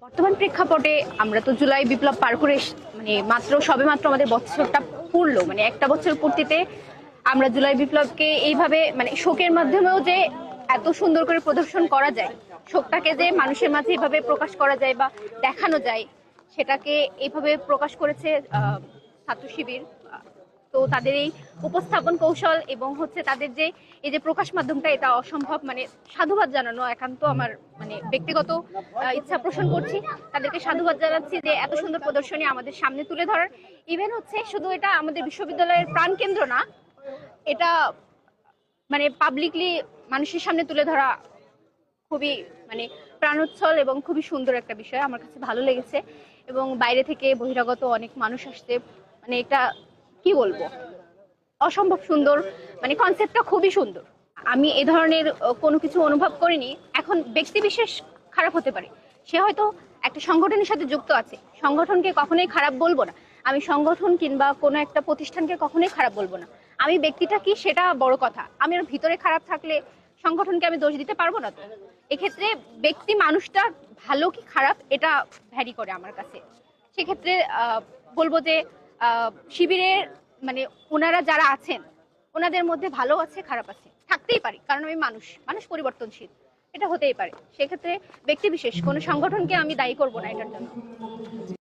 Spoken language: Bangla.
বর্তমান প্রেক্ষাপটে আমরা তো জুলাই বিপ্লব পার করে সবেমাত্র আমাদের বছরটা পূর্লো, একটা বছর পূর্তিতে আমরা জুলাই বিপ্লবকে এইভাবে শোকের মাধ্যমেও যে এত সুন্দর করে প্রদর্শন করা যায়, শোকটাকে যে মানুষের মাঝে এইভাবে প্রকাশ করা যায় বা দেখানো যায়, সেটাকে এইভাবে প্রকাশ করেছে ছাত্র শিবির। তো তাদের এই উপস্থাপন কৌশল এবং তাদের যে এই যে প্রকাশ মাধ্যমটা, এটা অসম্ভব। সাধুবাদ জানানো একান্ত আমার ব্যক্তিগত ইচ্ছা পোষণ করছি। তাদেরকে সাধুবাদ জানাচ্ছি যে এত সুন্দর প্রদর্শনী আমাদের সামনে তুলে ধরার। ইভেন শুধু এটা আমাদের বিশ্ববিদ্যালয়ের প্রাণকেন্দ্র না, এটা পাবলিকলি মানুষের সামনে তুলে ধরা খুবই প্রাণোচ্ছল এবং খুবই সুন্দর একটা বিষয়। আমার কাছে ভালো লেগেছে এবং বাইরে থেকে বহিরাগত অনেক মানুষ আসছে। এটা কি বলবো, অসম্ভব সুন্দর। কনসেপ্টটা খুবই সুন্দর। আমি এ ধরনের কোনো কিছু অনুভব করিনি। এখন ব্যক্তি বিশেষ খারাপ হতে পারে, সে হয়তো একটা সংগঠনের সাথে যুক্ত আছে, সংগঠনকে কখনোই খারাপ বলবো না। আমি সংগঠন কিংবা কোনো একটা প্রতিষ্ঠানকে কখনোই খারাপ বলবো না। আমি ব্যক্তিটা কি সেটা বড় কথা। আমি ওর ভিতরে খারাপ থাকলে সংগঠনকে আমি দোষ দিতে পারবো না। তো এক্ষেত্রে ব্যক্তি মানুষটা ভালো কি খারাপ এটা ভ্যারি করে আমার কাছে। সেক্ষেত্রে বলবো যে শিবিরের ওনারা যারা আছেন, ওনাদের মধ্যে ভালো আছে, খারাপ আছে, থাকতেই পারে। কারণ আমি মানুষ পরিবর্তনশীল, এটা হতেই পারে। সেক্ষেত্রে ব্যক্তি বিশেষ কোনো সংগঠনকে আমি দায়ী করব না এটার জন্য।